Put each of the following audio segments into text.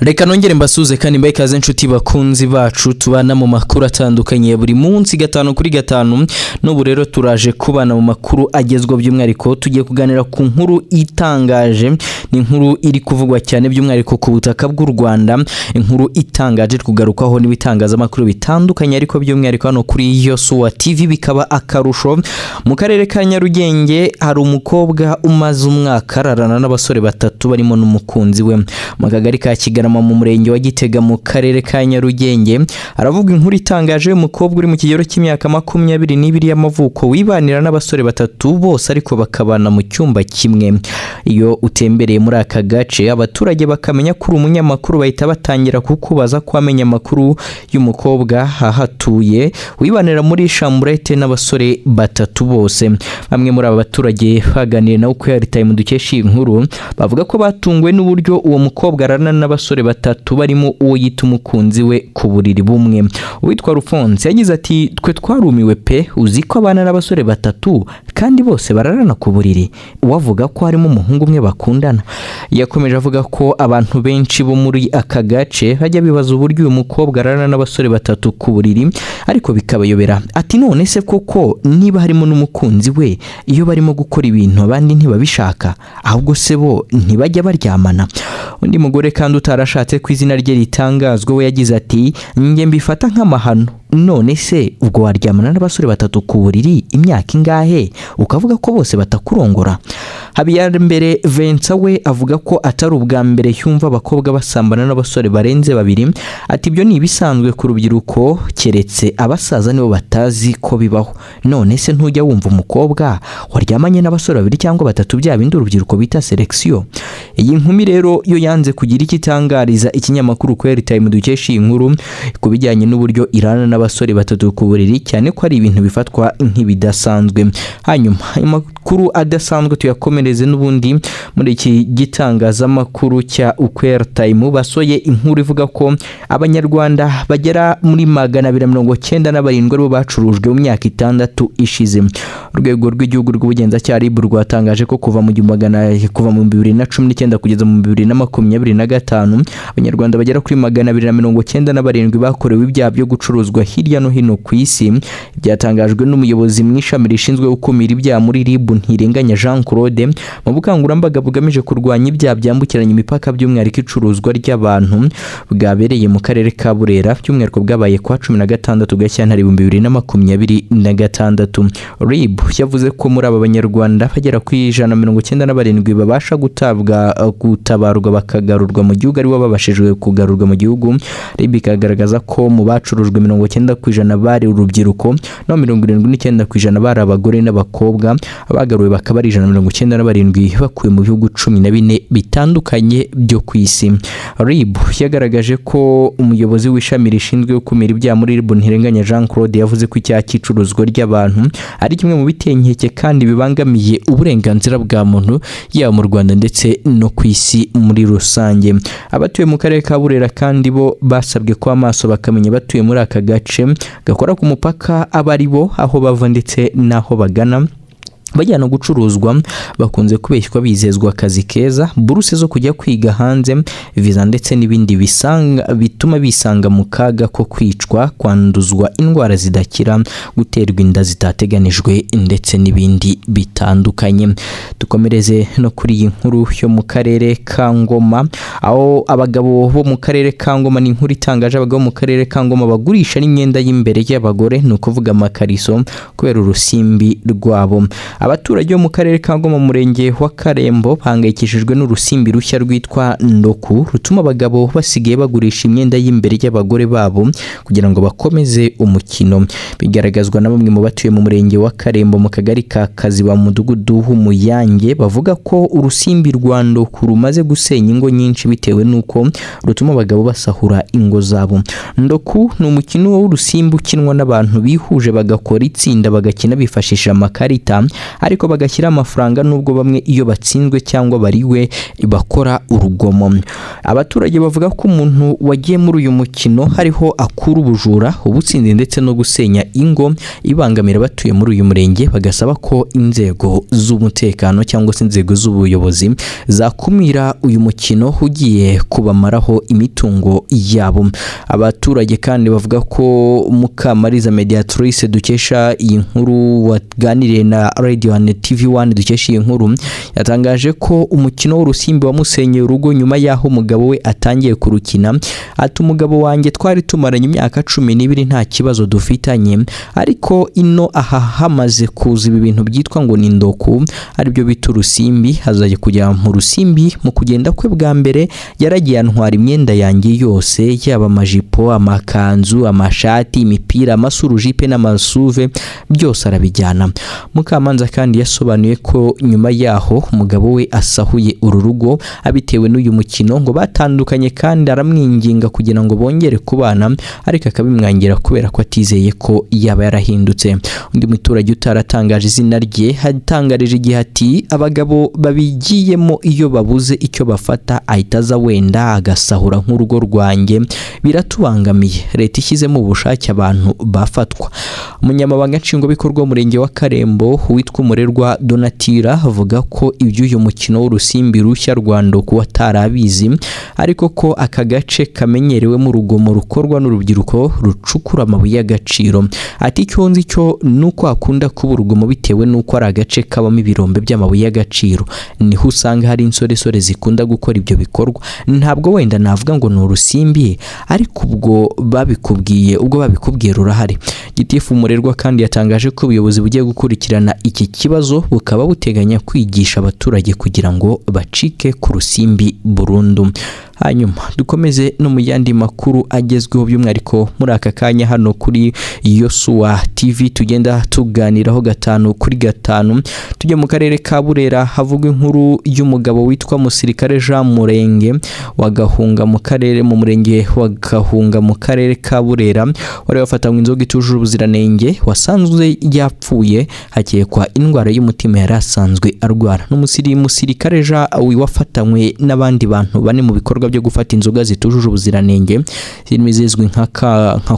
Reka nongere mbasuze kandi mbaye ikaze inshuti bakunzi bacu tubana mu makuru atandukanye buri munsi gatanu kuri gatanu. N'ubu rero turaje kubana mu makuru agezwa by'umwihariko tugiye kuganira ku nkuru itangaje. Ni inkuru iri kuvugwa cyane by'umwihariko ku butaka bw'u Rwanda, inkuru itangaje kugarukaho n'ibitangazamakuru bitandukanye ariko by'umwihariko hano kuri Yosuwa TV bikaba akarusho. Mu karere ka Nyarugenge hari umukobwa umaze umwaka ararana n'abasore batatu barimo n'umukunzi we. Mu kagari ka Kigarama mu murenge wa Gitega mu karere ka Nyarugenge aravuga inkuru itangaje y'umukobwa uri mu kigero cy'imyaka 22 y'amavuko wibanira n'abasore batatu bose ariko bakabana mu cyumba kimwe. Iyo utembereye muri aka gace abaturage bakamenya kuri umunyamakuru bahita batangira kukubaza ko amenya amakuru y'umukobwa ahatuye wibanira muri chambrette n'abasore batatu bose. Bamwe muri aba baturage baganiriye na Ukweli Time dukesha inkuru bavuga ko batunguwe n'uburyo uwo mukobwa arana n'abasore batatu barimo uwo yita umukunzi we ku buriri bumwe. Uwitwa Rufonse yagize ati twe twarumiwe pe, uzi ko abana n'abasore batatu kandi bose bararana ku buriri, uwavuga ko harimo umuhungu umwe bakundana. Yakomeje avuga ko abantu benshi bo muri aka gace bajya bibaza uburyo uyu mukobwa ararana n'abasore batatu ku buriri ariko bikabayobera. Ati none se koko niba harimo n'umukunzi we iyo barimo gukora ibintu abandi ntibabishaka ahubwo se bo ntibajya baryamana? Undi mugore kandi utarashatse ku izina rye ritangazwa we yagize ati nge mbifata nk'amahano. None se ubwo waryamana n'abasore batatu ku buriri imyaka ingahe ukavuga ko bose batakurongora? Habiyambere Vincent we avuga ko atari ubwa mbere yumva abakobwa basambana n'abasore barenze babiri. Ati ibyo ni ibisanzwe ku rubyiruko keretse abasaza nibo batazi ko bibaho. None se ntujya wumva umukobwa waryamanye n'abasore babiri cyangwa batatu bya bindi urubyiruko bita selection? Iyi nkumi rero yo yanze kugira ikitangariza ikinyamakuru Ukweli Time dukesha inkuru kubijyanye n'uburyo irana n'abasore batatu ku buriri, cyane ko ari ibintu bifatwa nk'ibidasanzwe. Hanyuma amakuru adasanzwe tuyakomereze n'ubundi muri iki gitangazamakuru cya Ukweli Time basoye inkuru ivuga ko abanyarwanda bagera muri 297 bo bacurujwe mu myaka 6 ishize. Urwego rw'igihugu rw'ubugenzacyaha RIB rwatangaje ko kuva mu 2019 kugeza mu 2025 abanyarwanda bagera kuri 297 bakorewe ibyaha byo gucuruzwa hirya no hino ku isi. Byatangajwe n'umuyobozi mu ishami rishinzwe gukumira ibyaha muri RIB Ntirenganya Jean Claude mu bukangurambaga bugamije kurwanya ibyaha byambukiranya imipaka by'umwihariko icuruzwa ry'abantu bwabereye mu karere ka Burera, by'umwihariko bwabaye kwa 16 Gashyantare 2026. RIB yavuze ko muri aba banyarwanda bagera ku 197 babasha gutabarwa bakagarurwa mu gihugu, ari bo babashijwe kugarurwa mu gihugu. RIB ikagaragaza ko mu bacurujwe 90% bari urubyiruko no 79% bari abagore n'abakobwa. Abagaruwe bakaba ari 197 bakuye mu bihugu 14 bitandukanye byo ku isi. RIB yagaragaje ko umuyobozi w'ishami rishinzwe gukumira ibyaha muri RIB Ntirenganya Jean Claude yavuze ko icyaha cy'icuruzwa ry'abantu ari kimwe mu bitenkeke kandi bibangamiye uburenganzira bwa muntu yaba mu Rwanda ndetse no ku isi muri rusange. Abatuye mu karere ka Burera kandi bo basabwe ko amaso bakamenya batuye muri aka gace gakora ku mupaka abari bo aho bava ndetse naho bagana bajyana gucuruzwa. Bakunze kubeshywa bizezwa akazi keza, buruse zo kujya kwiga hanze, visa ndetse n'ibindi bituma bisanga mu kaga ko kwicwa, kwanduzwa indwara zidakira, guterwa inda zitateganijwe ndetse n'ibindi bitandukanye. Dukomereze no kuri iyi nkuru yo mu karere ka Ngoma aho abagabo bo mu karere ka Ngoma, ni inkuru itangaje, abagabo mu karere ka Ngoma bagurisha n'imyenda y'imbere y'abagore, ni ukuvuga amakariso, kubera urusimbi rwabo. Abaturage bo mu karere ka Ngoma mu murenge wa Karembo bahangayikishijwe n'urusimbi rushya rwitwa Ndoku rutuma abagabo basigaye bagurisha imyenda y'imbere y'abagore babo kugira ngo bakomeze umukino. Bigaragazwa na bamwe mu batuye mu murenge wa Karembo mu kagari ka Kaziba mu mudugudu w'Umuyange, bavuga ko urusimbi rwa Ndoku rumaze gusenya ingo nyinshi bitewe n'uko rutuma abagabo basahura ingo zabo. Ndoku ni umukino w'urusimbi ukinwa n'abantu bihuje bagakora itsinda bagakina bifashishije amakarita ariko bagashyira amafaranga nubwo bamwe iyo batsinzwe cyangwa bariwe bakora urugomo. Abaturage bavuga ko umuntu wagiye muri uyu mukino hariho akura ubujura, ubutsinzi ndetse no gusenya ingo ibangamira abatuye muri uyu murenge, bagasaba ko inzego z'umutekano cyangwa se inzego z'ubuyobozi zakumira uyu mukino ugiye kubamaraho imitungo yabo. Abaturage kandi bavuga ko Mukamariza Mediatrice dukesha iyi nkuru waganiriye na Radio and TV1 dukesha iyi nkuru yatangaje ko umukino w'urusimbi wamusenyeye urugo nyuma yaho umugabo we atangiye kurukina. Ati umugabo wanjye twari tumaranye imyaka 12 nta kibazo dufitanye, ariko ino aha hamaze kuza ibi bintu byitwa ngo ni ndoku aribyo bita urusimbi. Hazaje kujya mu rusimbi, mu kugenda kwe bwa mbere yaragiye antwara imyenda yanjye yose, yaba amajipo, amakanzu, amashati, imipira, amasurujipe n'amasuve byose arabijyana. Mukamanza kandi yasobanuye ko nyuma yaho umugabo we asahuye uru rugo abitewe n'uyu mukino, ngo batandukanye kandi aramwinginga kugira ngo bongere kubana, ariko akabimwangira kubera ko atizeye ko yaba yarahindutse. Undi muturage utaratangaje izina rye hatangarije igihe ati abagabo babigiyemo iyo babuze icyo bafata ahitaza wenda agasahura nk'urugo rwanjye, biratubangamiye. Leta ishyizemo ubushake abantu bafatwa. Umunyamabanga nshingwabikorwa w'umurenge wa Karembo witwa Umurerwa Donatira avuga ko iby'uyu mukino w'urusimbi rushya Rwanda ku watarabizi, ariko ko aka gace kamenyerewemo urugomo rukorwa n'urubyiruko rucukura amabuye y'agaciro. Ati icyo nzi cyo nuko akunda kuba urugomo bitewe nuko ari agace kabamo ibirombe by'amabuye y'agaciro, niho usanga hari insoresore zikunda gukora ibyo bikorwa. Ntabwo wenda navuga ngo ni urusimbi, ariko ubwo babikubwiye rurahari. Gitifu Umurerwa kandi yatangaje ko ubuyobozi bugiye gukurikirana iki kibazo bukaba buteganya kwigisha abaturage kugira ngo bacike ku rusimbi burundu. Hanyuma dukomeze no mu yandi makuru agezweho by'umwihariko muri aka kanya hano kuri Yosua TV tugenda tuganiraho 5 kuri 5. Tujye mu karere ka Burera havugwa inkuru y'umugabo witwa Musirikare Jean Murenge wagahunga mu karere mu murenge wagahunga mu karere ka Burera, wari wafatanywe inzoga itujuje ubuziranenge, wasanzwe yapfuye hakekwa indwara y'umutima yari asanzwe arwara. Musirikare Jean wafatanywe n'abandi bantu bane mu bikorwa byo gufata inzoga zitujuje ubuziranenge zirimo zizwi nka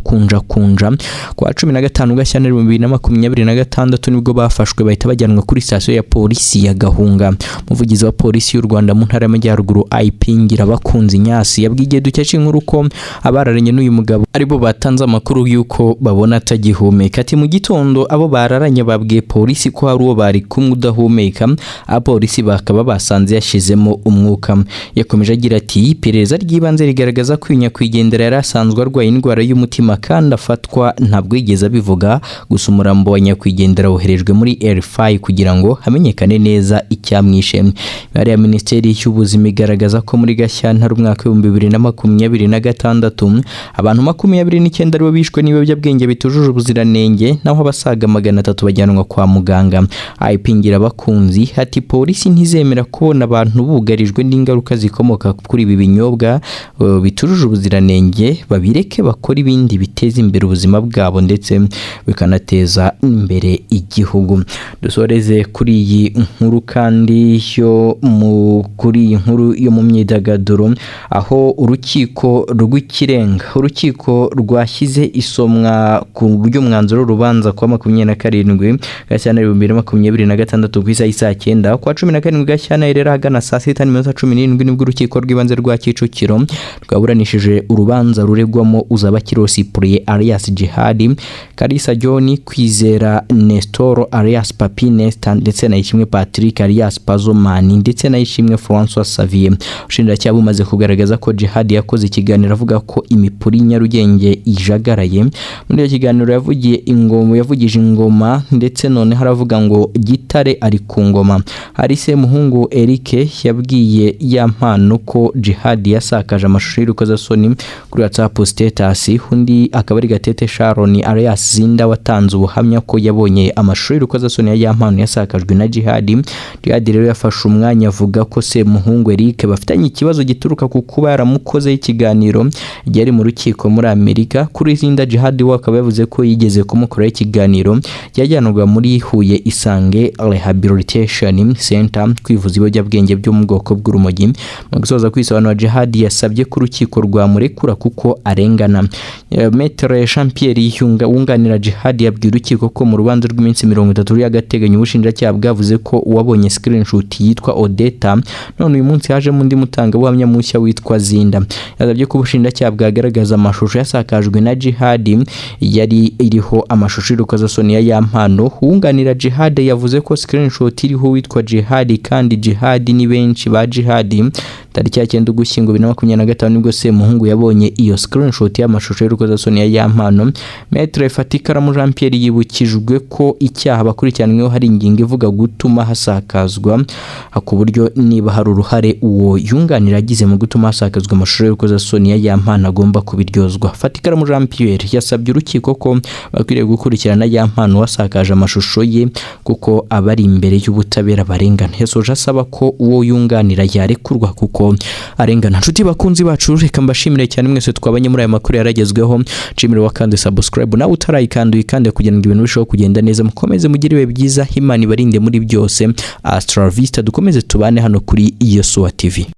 kunja kwa 15 Gashyantare 2026 nibwo bafashwe bahita bajyanwa kuri station ya polisi ya Gahunga. Umuvugizi wa polisi y'u Rwanda mu ntara y'Amajyaruguru IP Ngirabakunzi Nyasi yabwiye dukesha inkuru ko abararanye n'uyu mugabo aribo batanze amakuru yuko babona atagihumeka. Ati mu gitondo abo bararanye babwiye polisi ko hari uwo bari kumwe udahumeka, apolisi bakaba basanze yashizemo umwuka. Yakomeje agira ati iperereza ry'ibanze rigaragaza ko nyakwigendera yari asanzwe arwaye indwara y'umutima kandi afatwa ntabwo yigeze abivuga, gusa umurambo wa nyakwigendera woherejwe muri R5 kugira ngo hamenyekane neza icyamwishe. Imibare ya Minisiteri y'Ubuzima igaragaza ko muri Gashyantare umwaka wa 2026 abantu 29 aribo bishwe n'ibiyobyabwenge bitujuje ubuziranenge, naho abasaga 300 bajyanwa kwa muganga. IP Ngirabakunzi ati polisi ntizemera kubona abantu bugarijwe n'ingaruka zikomoka kuri ibi binyobwa bitujuje ubuziranenge, babireke bakora ibindi biteza imbere ubuzima bwabo ndetse bikanateza imbere igihugu. Dusoreze kuri iyi nkuru kandi yo kuri iyi nkuru yo mu myidagaduro, aho urukiko rw'ikirenga rwashyize isomwa ku buryo umwanzuro rubanza kwa 27 Gashyantare 2026 ku isaha 9 kwa 17 Gashyantare rero hagana saa 6:17 nibwo urukiko rw'ibanze rwa Kicukiro rwaburanishije urubanza ruregwamo Uzabakiro Cyprien alias Jihad, Kalisa John, Kwizera Nestor alias Papi Nesta ndetse na Ishimwe Patrick alias Pazomani ndetse na Ishimwe François Xavier. Ushinjacyaha bumaze kugaragaza ko Jihad yakoze ikiganiro avuga ko imipuri Nyarugenge ijagaraye. Muri iki kiganiro yavugije ingoma ndetse none haravuga ngo Gitare ari ku ngoma. Harise Muhungu Eric yabwiye ya mpano ko Jihad Jihad yasakaje amashusho y'urukozasoni kuri WhatsApp status. Undi akaba ari Gatete Sharon alias Zinda watanze ubuhamya ko yabonye amashusho y'urukozasoni ya Yampano yasakajwe na Jihad. Jihad rero yafashe umwanya avuga ko Semuhungu Eric bafitanye ikibazo gituruka ku kuba yaramukoze ikiganiro yari mu rukiko muri Amerika. Kuri Zinda, Jihad we akaba yavuze ko yigeze kumukoraho ikiganiro yajyanwaga muri Huye Isange Rehabilitation Center kwivuza ibiyobyabwenge byo mu bwoko bw'urumogi. Mu gusoza kwisobanura, Jihad yasabye ko urukiko rwamurekura kuko arengana. Maître Jean Pierre wunganira Jihad yabwiye urukiko ko mu rubanza rw'iminsi 30 y'agateganyo ubushinjacyaha bwavuze ko uwabonye screenshot yitwa Odeta, none uyu munsi haje mu ndi mutangabuhamya mushya witwa Zinda. Yasabye ko ubushinjacyaha bwagaragaza amashusho yasakajwe na Jihad yari iriho amashusho y'urukozasoni ya Yampano. Wunganira Jihad yavuze ko screenshot iriho witwa Jihad kandi Jihad ni benshi ba Jihad. Tariki ya 9 Ugushyingo 2025 nibwo Semuhungu yabonye iyo screenshot y'amashusho y'urukozasoni ya Yampano. Maître Fatikaramu Jean Pierre yibukijwe ko icyaha bakurikiranyweho hari ingingo ivuga gutuma hasakazwa ku buryo niba hari uruhare uwo yunganira agize mu gutuma hasakazwa amashusho y'urukozasoni ya Yampano agomba kubiryozwa. Fatikaramu Jean Pierre yasabye urukiko ko bakwiriye gukurikirana Yampano wasakaje amashusho ye kuko abari imbere y'ubutabera barengana. Yasoje asaba ko uwo yunganira yarekurwa kuko arengana. Nshuti bakunzi bacu, reka mbashimire cyane mwese twabanye muri aya makuru yaragezweho. Nshimire wakande subscribe nawe utarayikanduye kandi kugira ngo ibintu bishoboke kugenda neza. Mukomeze mugire ibihe byiza, Imana ibarinde muri byose. Astra Vista, dukomeze tubane hano kuri Yosua TV.